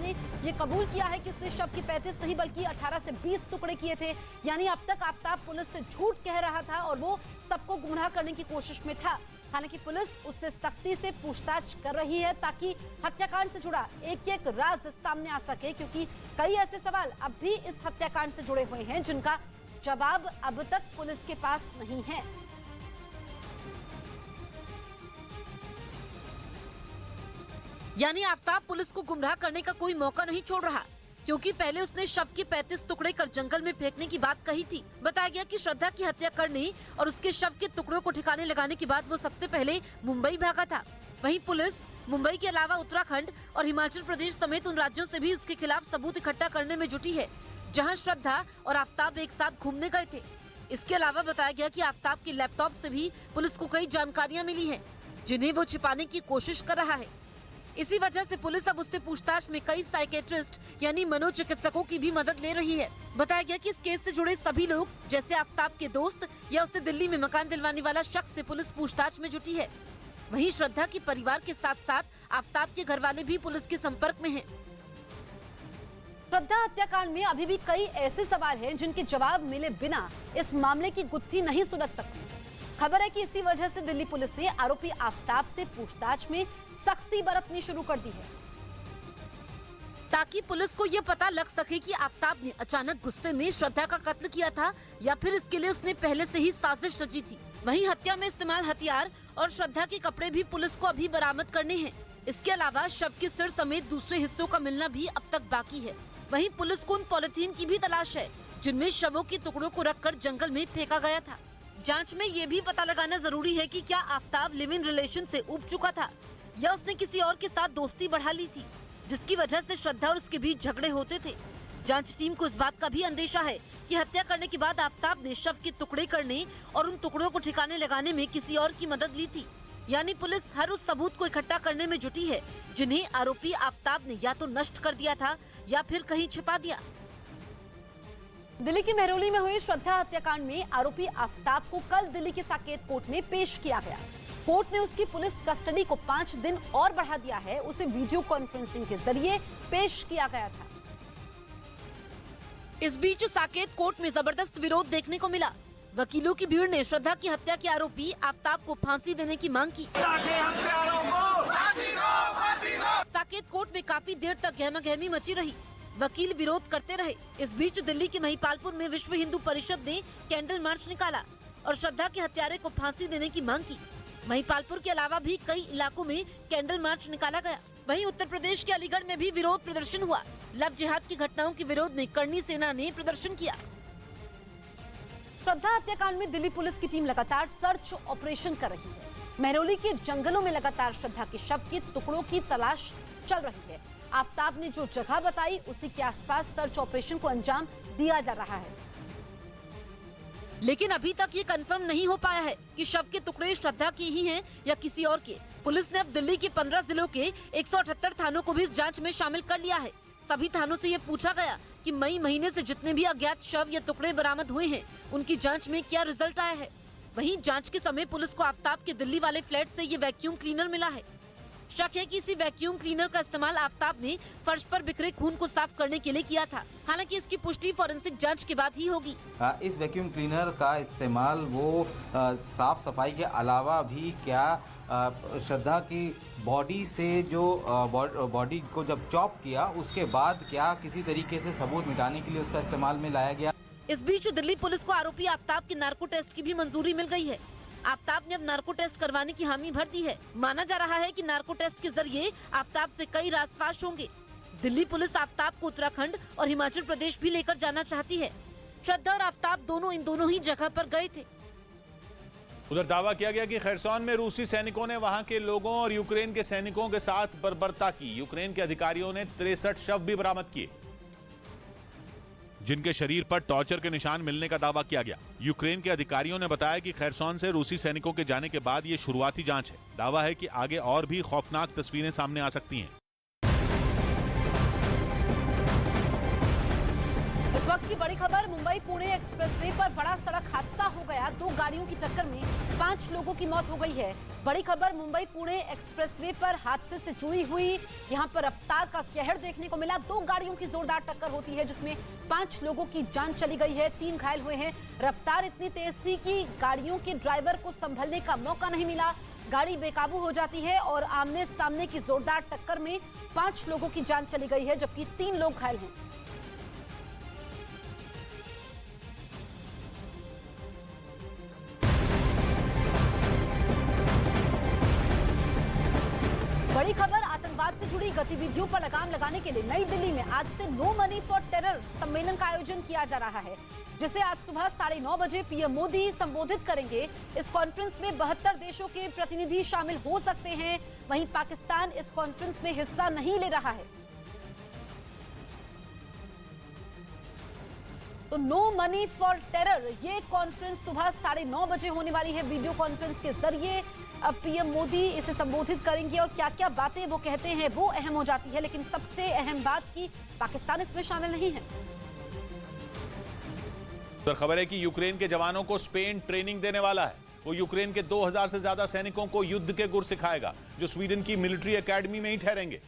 ने ये कबूल किया है कि उसने शव की 35 नहीं बल्कि 18 से 20 टुकड़े किए थे। यानी अब तक आफताब पुलिस से झूठ कह रहा था और वो सबको गुमराह करने की कोशिश में था। हालांकि पुलिस उससे सख्ती से पूछताछ कर रही है ताकि हत्याकांड से जुड़ा एक एक राज सामने आ सके, क्योंकि कई ऐसे सवाल अब भी इस हत्याकांड से जुड़े हुए हैं जिनका जवाब अब तक पुलिस के पास नहीं है। यानी आफताब पुलिस को गुमराह करने का कोई मौका नहीं छोड़ रहा, क्योंकि पहले उसने शव के 35 टुकड़े कर जंगल में फेंकने की बात कही थी। बताया गया कि श्रद्धा की हत्या करने और उसके शव के टुकड़ों को ठिकाने लगाने के बाद वो सबसे पहले मुंबई भागा था। वहीं पुलिस मुंबई के अलावा उत्तराखंड और हिमाचल प्रदेश समेत उन राज्यों से भी उसके खिलाफ सबूत इकट्ठा करने में जुटी है जहां श्रद्धा और आफताब एक साथ घूमने गए थे। इसके अलावा बताया गया कि आफताब के लैपटॉप से भी पुलिस को कई जानकारियां मिली हैं, जिन्हें वो छिपाने की कोशिश कर रहा है। इसी वजह से पुलिस अब उससे पूछताछ में कई साइकेट्रिस्ट यानी मनोचिकित्सकों की भी मदद ले रही है। बताया गया कि इस केस से जुड़े सभी लोग जैसे आफताब के दोस्त या उसे दिल्ली में मकान दिलवाने वाला शख्स से पुलिस पूछताछ में जुटी है। वहीं श्रद्धा के परिवार के साथ साथ आफताब के घर वाले भी पुलिस के संपर्क में हैं। श्रद्धा हत्याकांड में अभी भी कई ऐसे सवाल हैं जिनके जवाब मिले बिना इस मामले की गुत्थी नहीं सुलझ सकती। खबर है कि इसी वजह से दिल्ली पुलिस ने आरोपी आफताब से पूछताछ में सख्ती बरतनी शुरू कर दी है, ताकि पुलिस को ये पता लग सके कि आफताब ने अचानक गुस्से में श्रद्धा का कत्ल किया था या फिर इसके लिए उसने पहले से ही साजिश रची थी। वहीं हत्या में इस्तेमाल हथियार और श्रद्धा के कपड़े भी पुलिस को अभी बरामद करने हैं। इसके अलावा शव के सिर समेत दूसरे हिस्सों का मिलना भी अब तक बाकी है। वहीं पुलिस को उन पॉलिथीन की भी तलाश है जिनमें शवों के टुकड़ों को रखकर जंगल में फेंका गया था। जांच में ये भी पता लगाना जरूरी है कि क्या आफताब लिव इन रिलेशन से उब चुका था या उसने किसी और के साथ दोस्ती बढ़ा ली थी, जिसकी वजह से श्रद्धा और उसके बीच झगड़े होते थे। जांच टीम को इस बात का भी अंदेशा है कि हत्या करने के बाद आफताब ने शव के टुकड़े करने और उन टुकड़ों को ठिकाने लगाने में किसी और की मदद ली थी। यानी पुलिस हर उस सबूत को इकट्ठा करने में जुटी है जिन्हें आरोपी आफताब ने या तो नष्ट कर दिया था या फिर कहीं छिपा दिया। दिल्ली की मेहरौली में हुई श्रद्धा हत्याकांड में आरोपी आफताब को कल दिल्ली के साकेत कोर्ट में पेश किया गया। कोर्ट ने उसकी पुलिस कस्टडी को 5 दिन और बढ़ा दिया है। उसे वीडियो कॉन्फ्रेंसिंग के जरिए पेश किया गया था। इस बीच साकेत कोर्ट में जबरदस्त विरोध देखने को मिला। वकीलों की भीड़ ने श्रद्धा की हत्या के आरोपी आफताब को फांसी देने की मांग की। साकेत कोर्ट में काफी देर तक गहमागहमी मची रही। वकील विरोध करते रहे। इस बीच दिल्ली के महिपालपुर में विश्व हिंदू परिषद ने कैंडल मार्च निकाला और श्रद्धा के हत्यारे को फांसी देने की मांग की। महिपालपुर के अलावा भी कई इलाकों में कैंडल मार्च निकाला गया। वहीं उत्तर प्रदेश के अलीगढ़ में भी विरोध प्रदर्शन हुआ। लव जिहाद की घटनाओं के विरोध में करनी सेना ने प्रदर्शन किया। श्रद्धा हत्याकांड में दिल्ली पुलिस की टीम लगातार सर्च ऑपरेशन कर रही है। मेहरौली के जंगलों में लगातार श्रद्धा के शव के टुकड़ों की तलाश चल रही है। आफताब ने जो जगह बताई उसी के आसपास सर्च ऑपरेशन को अंजाम दिया जा रहा है, लेकिन अभी तक ये कंफर्म नहीं हो पाया है कि शव के टुकड़े श्रद्धा के ही हैं या किसी और के। पुलिस ने अब दिल्ली के 15 जिलों के 178 थानों को भी इस जांच में शामिल कर लिया है। सभी थानों से ये पूछा गया कि मई महीने से जितने भी अज्ञात शव या टुकड़े बरामद हुए हैं उनकी जांच में क्या रिजल्ट आया है। वहीं जांच के समय पुलिस को आफताब के दिल्ली वाले फ्लैट से ये वैक्यूम क्लीनर मिला है। शक है कि इसी वैक्यूम क्लीनर का इस्तेमाल आफताब ने फर्श पर बिखरे खून को साफ करने के लिए किया था। हालांकि इसकी पुष्टि फॉरेंसिक जांच के बाद ही होगी। इस वैक्यूम क्लीनर का इस्तेमाल वो साफ सफाई के अलावा भी क्या श्रद्धा की बॉडी से जो बॉडी को जब चॉप किया उसके बाद क्या किसी तरीके से सबूत मिटाने के लिए उसका इस्तेमाल में लाया गया। इस बीच दिल्ली पुलिस को आरोपी आफताब के नार्को टेस्ट की भी मंजूरी मिल गई है। आफताब ने अब नार्को टेस्ट करवाने की हामी भर दी है। माना जा रहा है कि नार्को टेस्ट के जरिए आफताब से कई राज फाश होंगे। दिल्ली पुलिस आफताब को उत्तराखंड और हिमाचल प्रदेश भी लेकर जाना चाहती है। श्रद्धा और आफताब दोनों इन दोनों ही जगह पर गए थे। उधर दावा किया गया कि खैरसौन में रूसी सैनिकों ने वहां के लोगों और यूक्रेन के सैनिकों के साथ बर्बरता की। यूक्रेन के अधिकारियों ने 63 शव भी बरामद किए जिनके शरीर पर टॉर्चर के निशान मिलने का दावा किया गया। यूक्रेन के अधिकारियों ने बताया कि खैरसौन से रूसी सैनिकों के जाने के बाद ये शुरुआती जांच है। दावा है कि आगे और भी खौफनाक तस्वीरें सामने आ सकती हैं। इस वक्त की की बड़ी खबर, मुंबई पुणे एक्सप्रेसवे पर बड़ा सड़क हादसा हो गया। 2 गाड़ियों की टक्कर में 5 लोगों की मौत हो गई है। बड़ी खबर मुंबई पुणे एक्सप्रेसवे पर हादसे से जुड़ी हुई। यहां पर रफ्तार का कहर देखने को मिला। 2 गाड़ियों की जोरदार टक्कर होती है जिसमें 5 लोगों की जान चली गई है, 3 घायल हुए हैं। रफ्तार इतनी तेज थी कि गाड़ियों के ड्राइवर को संभलने का मौका नहीं मिला। गाड़ी बेकाबू हो जाती है और आमने सामने की जोरदार टक्कर में 5 लोगों की जान चली गई है जबकि 3 लोग घायल हैं। बड़ी खबर, आतंकवाद से जुड़ी गतिविधियों पर लगाम लगाने के लिए नई दिल्ली में आज से नो मनी फॉर टेरर सम्मेलन का आयोजन किया जा रहा है, जिसे आज सुबह 9:30 बजे पीएम मोदी संबोधित करेंगे। इस कॉन्फ्रेंस में 72 देशों के प्रतिनिधि शामिल हो सकते हैं। वहीं पाकिस्तान इस कॉन्फ्रेंस में हिस्सा नहीं ले रहा है। तो नो मनी फॉर टेरर ये कॉन्फ्रेंस सुबह 9:30 बजे होने वाली है। वीडियो कॉन्फ्रेंस के जरिए अब पीएम मोदी इसे संबोधित करेंगे और क्या क्या बातें वो कहते हैं वो अहम हो जाती है, लेकिन सबसे अहम बात कि पाकिस्तान इसमें शामिल नहीं है। खबर है कि यूक्रेन के जवानों को स्पेन ट्रेनिंग देने वाला है। वो यूक्रेन के 2000 से ज्यादा सैनिकों को युद्ध के गुर सिखाएगा जो स्वीडन की मिलिट्री एकेडमी में ही ठहरेंगे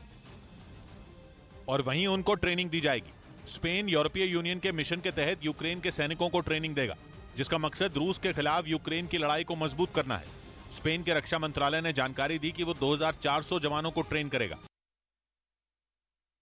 और वहीं उनको ट्रेनिंग दी जाएगी। स्पेन यूरोपीय यूनियन के मिशन के तहत यूक्रेन के सैनिकों को ट्रेनिंग देगा, जिसका मकसद रूस के खिलाफ यूक्रेन की लड़ाई को मजबूत करना है। स्पेन के रक्षा मंत्रालय ने जानकारी दी कि वो 2400 जवानों को ट्रेन करेगा।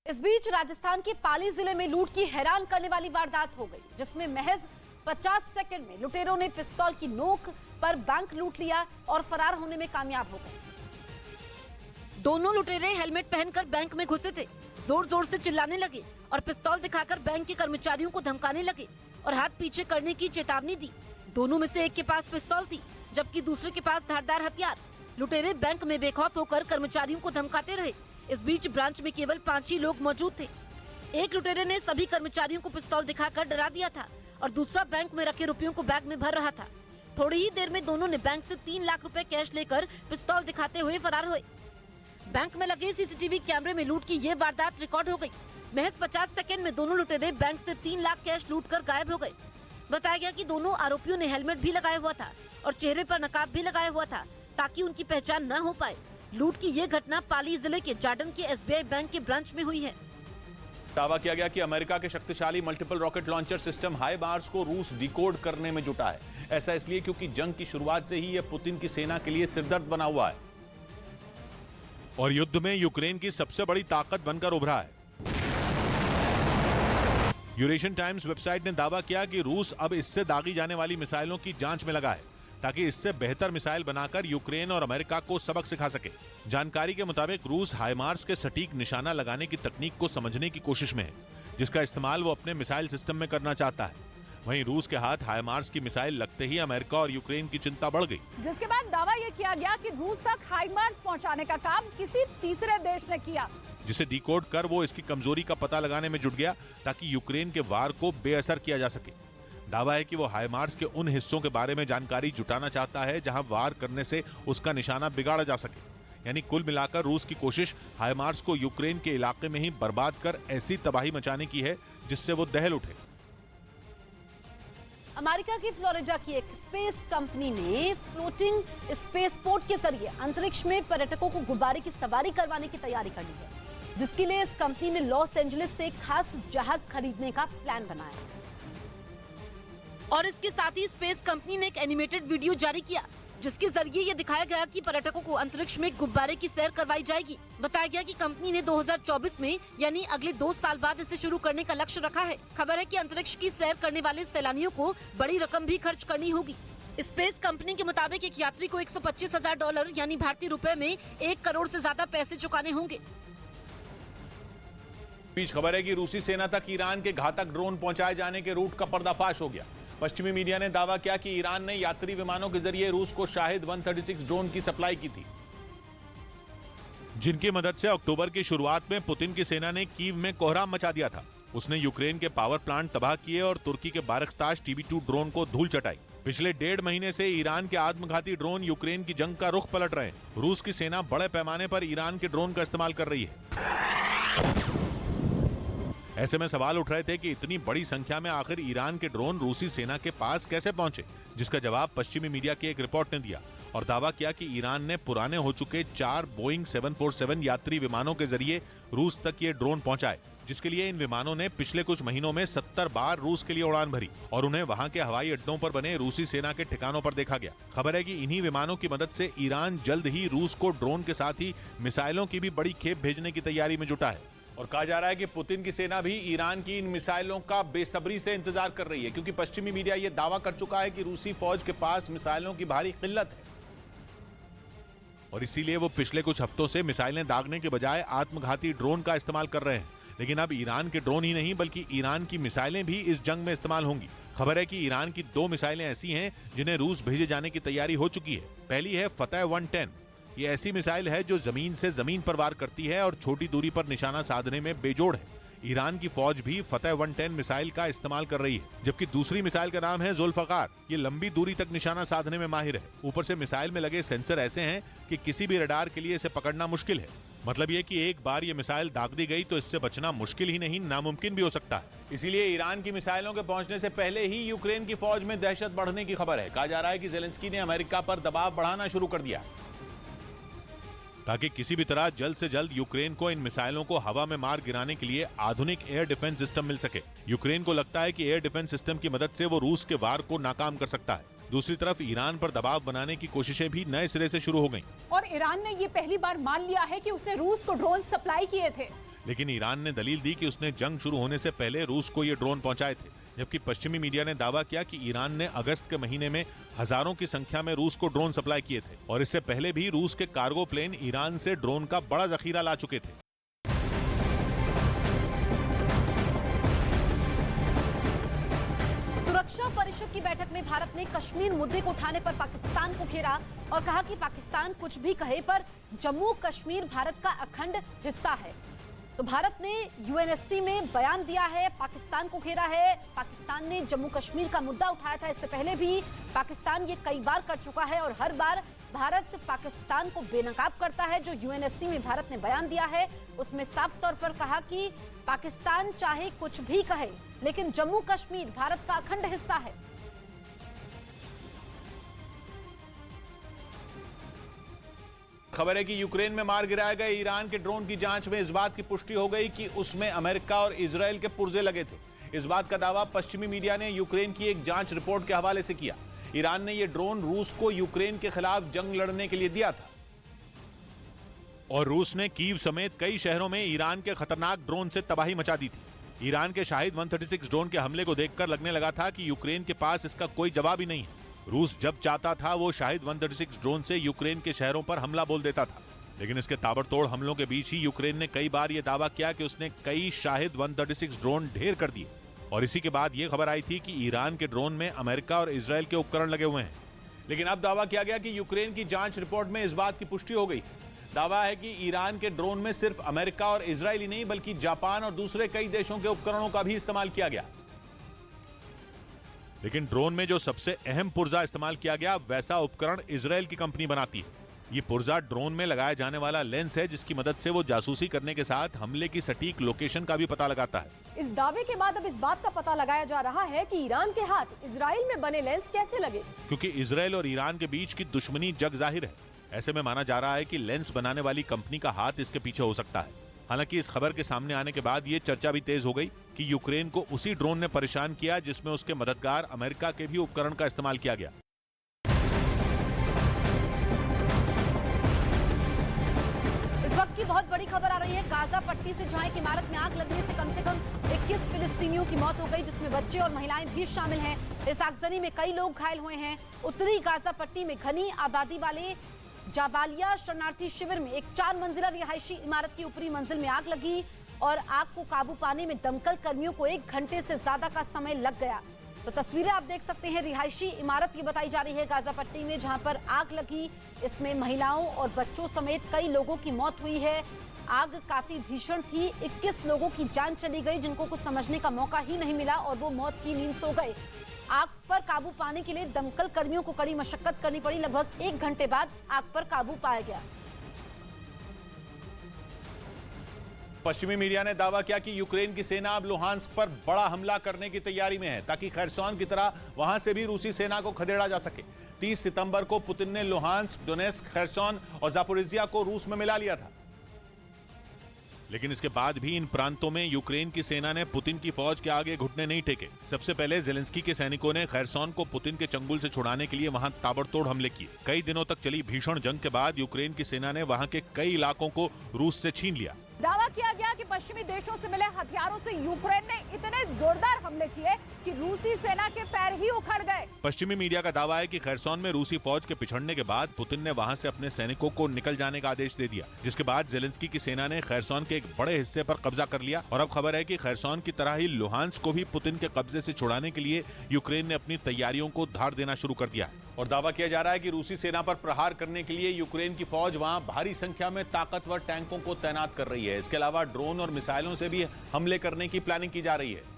इस बीच राजस्थान के पाली जिले में लूट की हैरान करने वाली वारदात हो गई, जिसमें महज 50 सेकंड में लुटेरों ने पिस्तौल की नोक पर बैंक लूट लिया और फरार होने में कामयाब हो गए। दोनों लुटेरे हेलमेट पहनकर बैंक में घुसे थे, जोर जोर से चिल्लाने लगे और पिस्तौल दिखाकर बैंक के कर्मचारियों को धमकाने लगे और हाथ पीछे करने की चेतावनी दी। दोनों में से एक के पास पिस्तौल थी जबकि दूसरे के पास धारदार हथियार। लुटेरे बैंक में बेखौफ होकर कर्मचारियों को धमकाते रहे। इस बीच ब्रांच में केवल 5 ही लोग मौजूद थे। एक लुटेरे ने सभी कर्मचारियों को पिस्तौल दिखाकर डरा दिया था और दूसरा बैंक में रखे रुपयों को बैग में भर रहा था। थोड़ी ही देर में दोनों ने बैंक से 3 लाख रुपए कैश लेकर पिस्तौल दिखाते हुए फरार हुए। बैंक में लगे सीसीटीवी कैमरे में लूट की ये वारदात रिकॉर्ड हो गई। महज 50 सेकंड में दोनों लुटेरे बैंक से 3 लाख कैश लूटकर गायब हो गए। बताया गया कि दोनों आरोपियों ने हेलमेट भी लगाया हुआ था और चेहरे पर नकाब भी लगाया हुआ था ताकि उनकी पहचान न हो पाए। लूट की ये घटना पाली जिले के जार्डन के एसबीआई बैंक के ब्रांच में हुई है। दावा किया गया कि अमेरिका के शक्तिशाली मल्टीपल रॉकेट लॉन्चर सिस्टम हाइमार्स को रूस डिकोड करने में जुटा है। ऐसा इसलिए क्योंकि जंग की शुरुआत से ही यह पुतिन की सेना के लिए सिरदर्द बना हुआ है और युद्ध में यूक्रेन की सबसे बड़ी ताकत बनकर उभरा है। यूरेशियन टाइम्स वेबसाइट ने दावा किया कि रूस अब इससे दागी जाने वाली मिसाइलों की जांच में लगा है ताकि इससे बेहतर मिसाइल बनाकर यूक्रेन और अमेरिका को सबक सिखा सके। जानकारी के मुताबिक रूस हाइमार्स के सटीक निशाना लगाने की तकनीक को समझने की कोशिश में है, जिसका इस्तेमाल वो अपने मिसाइल सिस्टम में करना चाहता है। वहीं रूस के हाथ हाइमार्स की मिसाइल लगते ही अमेरिका और यूक्रेन की चिंता बढ़ गई, जिसके बाद दावा यह किया गया कि रूस तक हाइमार्स पहुंचाने का काम किसी तीसरे देश ने किया, जिसे डिकोड कर वो इसकी कमजोरी का पता लगाने में जुट गया ताकि यूक्रेन के वार को बेअसर किया जा सके। दावा है कि वो हाइमार्स के उन हिस्सों के बारे में जानकारी जुटाना चाहता है जहां वार करने से उसका निशाना बिगाड़ा जा सके। यानी कुल मिलाकर रूस की कोशिश हाइमार्स को यूक्रेन के इलाके में ही बर्बाद कर ऐसी तबाही मचाने की है जिससे वो दहल उठे। अमेरिका की फ्लोरिडा की एक स्पेस कंपनी ने फ्लोटिंग स्पेसपोर्ट के जरिए अंतरिक्ष में पर्यटकों को गुब्बारे की सवारी करवाने की तैयारी कर ली है, जिसके लिए इस कंपनी ने लॉस एंजलिस से एक खास जहाज खरीदने का प्लान बनाया है। और इसके साथ ही स्पेस कंपनी ने एक एनिमेटेड वीडियो जारी किया जिसके जरिए ये दिखाया गया कि पर्यटकों को अंतरिक्ष में गुब्बारे की सैर करवाई जाएगी। बताया गया कि कंपनी ने 2024 में यानी अगले 2 साल बाद इसे शुरू करने का लक्ष्य रखा है। खबर है कि अंतरिक्ष की सैर करने वाले सैलानियों को बड़ी रकम भी खर्च करनी होगी। स्पेस कंपनी के मुताबिक एक यात्री को $125,000 यानी भारतीय रुपए में 1 करोड़ से ज्यादा पैसे चुकाने होंगे। बीच खबर है कि रूसी सेना तक ईरान के घातक ड्रोन पहुंचाए जाने के रूट का पर्दाफाश हो गया। पश्चिमी मीडिया ने दावा किया कि ईरान ने यात्री विमानों के जरिए रूस को शाहिद 136 ड्रोन की सप्लाई की थी, जिनकी मदद से अक्टूबर की शुरुआत में पुतिन की सेना ने कीव में कोहराम मचा दिया था। उसने यूक्रेन के पावर प्लांट तबाह किए और तुर्की के बारकताश TB2 ड्रोन को धूल चटाई। पिछले 1.5 महीने से ईरान के आत्मघाती ड्रोन यूक्रेन की जंग का रुख पलट रहे हैं। रूस की सेना बड़े पैमाने पर ईरान के ड्रोन का इस्तेमाल कर रही है। ऐसे में सवाल उठ रहे थे कि इतनी बड़ी संख्या में आखिर ईरान के ड्रोन रूसी सेना के पास कैसे पहुंचे, जिसका जवाब पश्चिमी मीडिया की एक रिपोर्ट ने दिया और दावा किया कि ईरान ने पुराने हो चुके 4 बोइंग 747 यात्री विमानों के जरिए रूस तक ये ड्रोन पहुंचाए, जिसके लिए इन विमानों ने पिछले कुछ महीनों में 70 बार रूस के लिए उड़ान भरी और उन्हें वहां के हवाई अड्डों पर बने रूसी सेना के ठिकानों पर देखा गया। खबर है कि इन्हीं विमानों की मदद से ईरान जल्द ही रूस को ड्रोन के साथ ही मिसाइलों की भी बड़ी खेप भेजने की तैयारी में जुटा है। और कहा जा रहा है कि पुतिन की सेना भी ईरान की इन मिसाइलों का बेसब्री से इंतजार कर रही है, क्योंकि पश्चिमी मीडिया यह दावा कर चुका है कि रूसी फौज के पास मिसाइलों की भारी किल्लत है और इसीलिए वो पिछले कुछ हफ्तों से मिसाइलें दागने के बजाय आत्मघाती ड्रोन का इस्तेमाल कर रहे हैं। लेकिन अब ईरान के ड्रोन ही नहीं बल्कि ईरान की मिसाइलें भी इस जंग में इस्तेमाल होंगी। खबर है कि ईरान की 2 मिसाइलें ऐसी हैं जिन्हें रूस भेजे जाने की तैयारी हो चुकी है। पहली है फतेह 110। ये ऐसी मिसाइल है जो जमीन से जमीन पर वार करती है और छोटी दूरी पर निशाना साधने में बेजोड़ है। ईरान की फौज भी फतेह 110 मिसाइल का इस्तेमाल कर रही है, जबकि दूसरी मिसाइल का नाम है जुल्फकार। ये लंबी दूरी तक निशाना साधने में माहिर है। ऊपर से मिसाइल में लगे सेंसर ऐसे हैं कि किसी भी रडार के लिए इसे पकड़ना मुश्किल है। मतलब ये कि एक बार ये मिसाइल दाग दी गई तो इससे बचना मुश्किल ही नहीं नामुमकिन भी हो सकता है। इसीलिए ईरान की मिसाइलों के पहुंचने से पहले ही यूक्रेन की फौज में दहशत बढ़ने की खबर है। कहा जा रहा है कि ज़ेलेंस्की ने अमेरिका पर दबाव बढ़ाना शुरू कर दिया ताकि किसी भी तरह जल्द से जल्द यूक्रेन को इन मिसाइलों को हवा में मार गिराने के लिए आधुनिक एयर डिफेंस सिस्टम मिल सके। यूक्रेन को लगता है कि एयर डिफेंस सिस्टम की मदद से वो रूस के वार को नाकाम कर सकता है। दूसरी तरफ ईरान पर दबाव बनाने की कोशिशें भी नए सिरे से शुरू हो गईं। और ईरान ने ये पहली बार मान लिया है कि उसने रूस को ड्रोन सप्लाई किए थे। लेकिन ईरान ने दलील दी कि उसने जंग शुरू होने से पहले रूस को ये ड्रोन पहुंचाए थे, जबकि पश्चिमी मीडिया ने दावा किया कि ईरान ने अगस्त के महीने में हजारों की संख्या में रूस को ड्रोन सप्लाई किए थे और इससे पहले भी रूस के कार्गो प्लेन ईरान से ड्रोन का बड़ा जखीरा ला चुके थे। सुरक्षा परिषद की बैठक में भारत ने कश्मीर मुद्दे को उठाने पर पाकिस्तान को घेरा और कहा कि पाकिस्तान कुछ भी कहे पर जम्मू कश्मीर भारत का अखंड हिस्सा है। तो भारत ने यूएनएससी में बयान दिया है, पाकिस्तान को घेरा है। पाकिस्तान ने जम्मू कश्मीर का मुद्दा उठाया था, इससे पहले भी पाकिस्तान ये कई बार कर चुका है और हर बार भारत पाकिस्तान को बेनकाब करता है। जो यूएनएससी में भारत ने बयान दिया है उसमें साफ तौर पर कहा कि पाकिस्तान चाहे कुछ भी कहे लेकिन जम्मू कश्मीर भारत का अखंड हिस्सा है। खबर है कि यूक्रेन में मार गिराए गए ईरान के ड्रोन की जांच में इस बात की पुष्टि हो गई कि उसमें अमेरिका और इजराइल के पुर्जे लगे थे। इस बात का दावा पश्चिमी मीडिया ने यूक्रेन की एक जांच रिपोर्ट के हवाले से किया। ईरान ने यह ड्रोन रूस को यूक्रेन के खिलाफ जंग लड़ने के लिए दिया था और रूस ने कीव समेत कई शहरों में ईरान के खतरनाक ड्रोन से तबाही मचा दी थी। ईरान के शाहिद 136 ड्रोन के हमले को देखकर लगने लगा था कि यूक्रेन के पास इसका कोई जवाब ही नहीं है। रूस जब चाहता था वो शाहिद 136 ड्रोन से यूक्रेन के शहरों पर हमला बोल देता था, लेकिन इसके ताबड़तोड़ हमलों के बीच ही यूक्रेन ने कई बार ये दावा किया कि उसने कई शाहिद 136 ड्रोन ढेर कर दिए। और इसी के बाद ये खबर आई थी कि ईरान के ड्रोन में अमेरिका और इजराइल के उपकरण लगे हुए हैं। लेकिन अब दावा किया गया कि यूक्रेन की जांच रिपोर्ट में इस बात की पुष्टि हो गई। दावा है कि ईरान के ड्रोन में सिर्फ अमेरिका और इजराइल ही नहीं बल्कि जापान और दूसरे कई देशों के उपकरणों का भी इस्तेमाल किया गया। लेकिन ड्रोन में जो सबसे अहम पुर्जा इस्तेमाल किया गया वैसा उपकरण इजराइल की कंपनी बनाती है। ये पुर्जा ड्रोन में लगाया जाने वाला लेंस है जिसकी मदद से वो जासूसी करने के साथ हमले की सटीक लोकेशन का भी पता लगाता है। इस दावे के बाद अब इस बात का पता लगाया जा रहा है कि ईरान के हाथ इजराइल में बने लेंस कैसे लगे, क्योंकि इजराइल और ईरान के बीच की दुश्मनी जग जाहिर है। ऐसे में माना जा रहा है कि लेंस बनाने वाली कंपनी का हाथ इसके पीछे हो सकता है। हालांकि इस खबर के सामने आने के बाद ये चर्चा भी तेज हो गई कि यूक्रेन को उसी ड्रोन ने परेशान किया जिसमें उसके मददगार अमेरिका के भी उपकरण का इस्तेमाल किया गया। इस वक्त की बहुत बड़ी खबर आ रही है गाजा पट्टी से, जहां एक इमारत में आग लगने से कम 21 फिलिस्तीनियों की मौत हो गई, जिसमें बच्चे और महिलाएं भी शामिल हैं। इस आगजनी में कई लोग घायल हुए हैं। उत्तरी गाजा पट्टी में घनी आबादी वाले जाबालिया शरणार्थी शिविर में एक 4 मंजिला रिहायशी इमारत की ऊपरी मंजिल में आग लगी और आग को काबू पाने में दमकल कर्मियों को 1 घंटे से ज्यादा का समय लग गया। तो तस्वीरें आप देख सकते हैं, रिहायशी इमारत की बताई जा रही है गाजा पट्टी में जहां पर आग लगी। इसमें महिलाओं और बच्चों समेत कई लोगों की मौत हुई है। आग काफी भीषण थी, 21 लोगों की जान चली गई जिनको कुछ समझने का मौका ही नहीं मिला और वो मौत की नींद सो गए। आग पर काबू पाने के लिए दमकल कर्मियों को कड़ी मशक्कत करनी पड़ी। लगभग 1 घंटे बाद आग पर काबू पाया गया। पश्चिमी मीडिया ने दावा किया कि यूक्रेन की सेना अब लुहांस्क पर बड़ा हमला करने की तैयारी में है ताकि खैरसॉन की तरह वहां से भी रूसी सेना को खदेड़ा जा सके। 30 सितंबर को पुतिन ने लुहांस्क, डोनेस्क, खैरसॉन और जापोरिजिया को रूस में मिला लिया था। लेकिन इसके बाद भी इन प्रांतों में यूक्रेन की सेना ने पुतिन की फौज के आगे घुटने नहीं टेके। सबसे पहले जेलेंस्की के सैनिकों ने खैरसॉन को पुतिन के चंगुल से छुड़ाने के लिए वहां ताबड़तोड़ हमले किए। कई दिनों तक चली भीषण जंग के बाद यूक्रेन की सेना ने वहां के कई इलाकों को रूस से छीन लिया। दावा किया गया कि पश्चिमी देशों से मिले हथियारों से यूक्रेन ने इतने जोरदार हमले किए कि रूसी सेना के पैर ही उखड़ गए। पश्चिमी मीडिया का दावा है कि खैरसॉन में रूसी फौज के पिछड़ने के बाद पुतिन ने वहां से अपने सैनिकों को निकल जाने का आदेश दे दिया, जिसके बाद जेलेंस्की की सेना ने खैरसॉन के एक बड़े हिस्से पर कब्जा कर लिया। और अब खबर है कि खैरसॉन की तरह ही लुहांस्क को भी पुतिन के कब्जे से छुड़ाने के लिए यूक्रेन ने अपनी तैयारियों को धार देना शुरू कर दिया है। और दावा किया जा रहा है कि रूसी सेना पर प्रहार करने के लिए यूक्रेन की फौज वहां भारी संख्या में ताकतवर टैंकों को तैनात कर रही है। इसके अलावा ड्रोन और मिसाइलों से भी हमले करने की प्लानिंग की जा रही है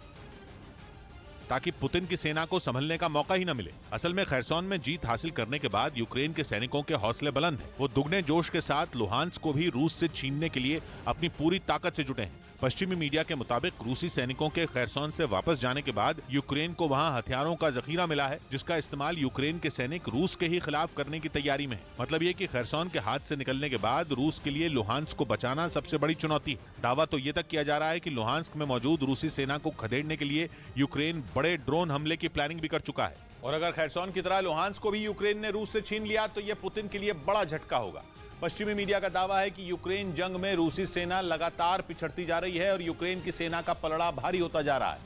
ताकि पुतिन की सेना को संभलने का मौका ही न मिले। असल में खैरसॉन में जीत हासिल करने के बाद यूक्रेन के सैनिकों के हौसले बुलंद हैं। वो दुगने जोश के साथ लुहांस्क को भी रूस से छीनने के लिए अपनी पूरी ताकत से जुटे हैं। पश्चिमी मीडिया के मुताबिक रूसी सैनिकों के खैरसॉन से वापस जाने के बाद यूक्रेन को वहां हथियारों का जखीरा मिला है, जिसका इस्तेमाल यूक्रेन के सैनिक रूस के ही खिलाफ करने की तैयारी में है। मतलब ये कि खैरसॉन के हाथ से निकलने के बाद रूस के लिए लुहांस्क को बचाना सबसे बड़ी चुनौती है। दावा तो ये तक किया जा रहा है कि लुहांस्क में मौजूद रूसी सेना को खदेड़ने के लिए यूक्रेन बड़े ड्रोन हमले की प्लानिंग भी कर चुका है। और अगर खैरसॉन की तरह लुहांस्क को भी यूक्रेन ने रूस से छीन लिया तो ये पुतिन के लिए बड़ा झटका होगा। पश्चिमी मीडिया का दावा है कि यूक्रेन जंग में रूसी सेना लगातार पिछड़ती जा रही है और यूक्रेन की सेना का पलड़ा भारी होता जा रहा है,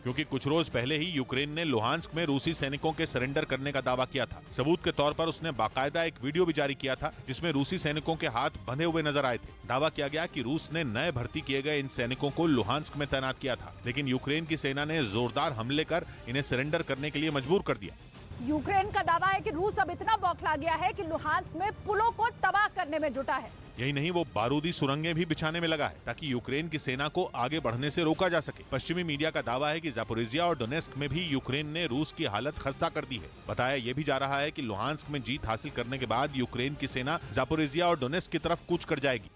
क्योंकि कुछ रोज पहले ही यूक्रेन ने लुहांस्क में रूसी सैनिकों के सरेंडर करने का दावा किया था। सबूत के तौर पर उसने बाकायदा एक वीडियो भी जारी किया था जिसमें रूसी सैनिकों के हाथ बंधे हुए नजर आए थे। दावा किया गया कि रूस ने नए भर्ती किए गए इन सैनिकों को लुहांस्क में तैनात किया था, लेकिन यूक्रेन की सेना ने जोरदार हमले कर इन्हें सरेंडर करने के लिए मजबूर कर दिया। यूक्रेन का दावा है कि रूस अब इतना बौखला गया है कि लुहांस्क में पुलों को तबाह करने में जुटा है। यही नहीं, वो बारूदी सुरंगें भी बिछाने में लगा है ताकि यूक्रेन की सेना को आगे बढ़ने से रोका जा सके। पश्चिमी मीडिया का दावा है कि जापोरिजिया और डोनेस्क में भी यूक्रेन ने रूस की हालत खस्ता कर दी है। बताया यह भी जा रहा है कि लुहांस्क में जीत हासिल करने के बाद यूक्रेन की सेना जापोरिजिया और डोनेस्क की तरफ कूच कर जाएगी।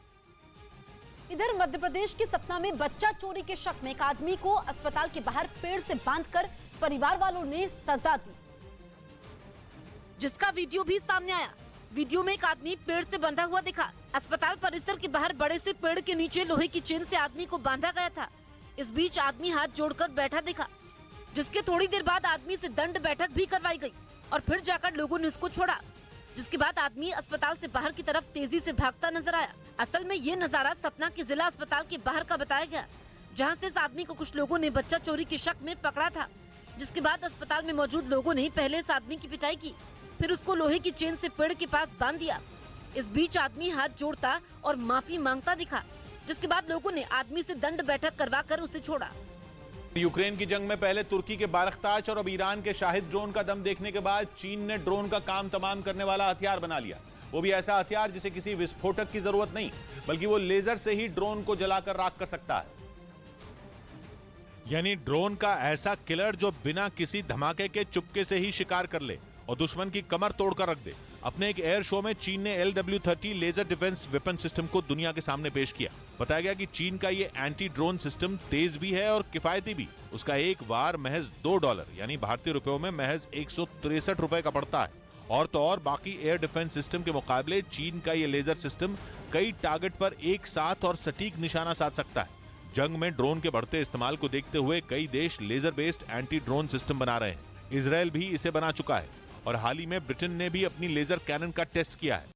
इधर मध्य प्रदेश के सतना में बच्चा चोरी के शक में एक आदमी को अस्पताल के बाहर पेड़ से बांधकर परिवार वालों ने सजा दी, जिसका वीडियो भी सामने आया। वीडियो में एक आदमी पेड़ से बंधा हुआ दिखा। अस्पताल परिसर के बाहर बड़े से पेड़ के नीचे लोहे की चेन से आदमी को बांधा गया था। इस बीच आदमी हाथ जोड़कर बैठा दिखा, जिसके थोड़ी देर बाद आदमी से दंड बैठक भी करवाई गई और फिर जाकर लोगों ने उसको छोड़ा, जिसके बाद आदमी अस्पताल से बाहर की तरफ तेजी से भागता नजर आया। असल में ये नजारा सतना के जिला अस्पताल के बाहर का बताया गया, जहाँ से इस आदमी को कुछ लोगों ने बच्चा चोरी के शक में पकड़ा था, जिसके बाद अस्पताल में मौजूद लोगों ने पहले इस आदमी की पिटाई की, फिर उसको लोहे की चेन से पेड़ के पास बांध दिया। इस बीच आदमी हाथ जोड़ता और माफी मांगता दिखा, जिसके बाद लोगों ने आदमी से दंड बैठक करवाकर उसे छोड़ा। यूक्रेन की जंग में पहले तुर्की के बारख्ताश और अब ईरान के शाहिद ड्रोन का दम देखने के बाद चीन ने ड्रोन का काम तमाम करने वाला हथियार बना लिया। वो भी ऐसा हथियार जिसे किसी विस्फोटक की जरूरत नहीं, बल्कि वो लेजर से ही ड्रोन को जलाकर राख कर सकता है। यानी ड्रोन का ऐसा किलर जो बिना किसी धमाके के चुपके से ही शिकार कर ले और दुश्मन की कमर तोड़कर रख दे। अपने एक एयर शो में चीन ने LW-30 laser defence weapon system को दुनिया के सामने पेश किया। बताया गया कि चीन का ये एंटी ड्रोन सिस्टम तेज भी है और किफायती भी। उसका एक वार महज $2 यानी भारतीय रुपयों में महज 163 रुपए का पड़ता है। और तो और बाकी एयर डिफेंस सिस्टम के मुकाबले चीन का ये लेजर सिस्टम कई टारगेट पर एक साथ और सटीक निशाना साध सकता है। जंग में ड्रोन के बढ़ते इस्तेमाल को देखते हुए कई देश laser based anti drone system बना रहे हैं। इजराइल भी इसे बना चुका है और हाल ही में ब्रिटेन ने भी अपनी लेजर कैनन का टेस्ट किया है।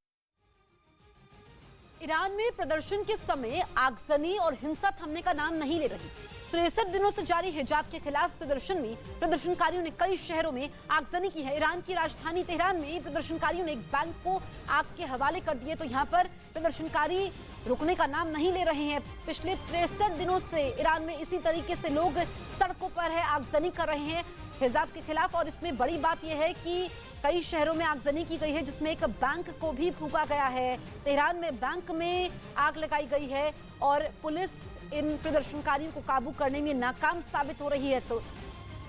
ईरान में प्रदर्शन के समय आगजनी और हिंसा थमने का नाम नहीं ले रही। 63 दिनों से जारी हिजाब के खिलाफ प्रदर्शन में प्रदर्शनकारियों ने कई शहरों में आगजनी की है। ईरान की राजधानी तेहरान में प्रदर्शनकारियों ने एक बैंक को आग के हवाले कर दिए, तो यहाँ पर प्रदर्शनकारी रुकने का नाम नहीं ले रहे हैं। पिछले 63 दिनों से ईरान में इसी तरीके से लोग सड़कों पर है, आगजनी कर रहे हैं हिजाब के खिलाफ। और इसमें बड़ी बात यह है कि कई शहरों में आगजनी की गई है, जिसमें एक बैंक को भी फूंका गया है। तेहरान में बैंक में आग लगाई गई है और पुलिस इन प्रदर्शनकारियों को काबू करने में नाकाम साबित हो रही है। तो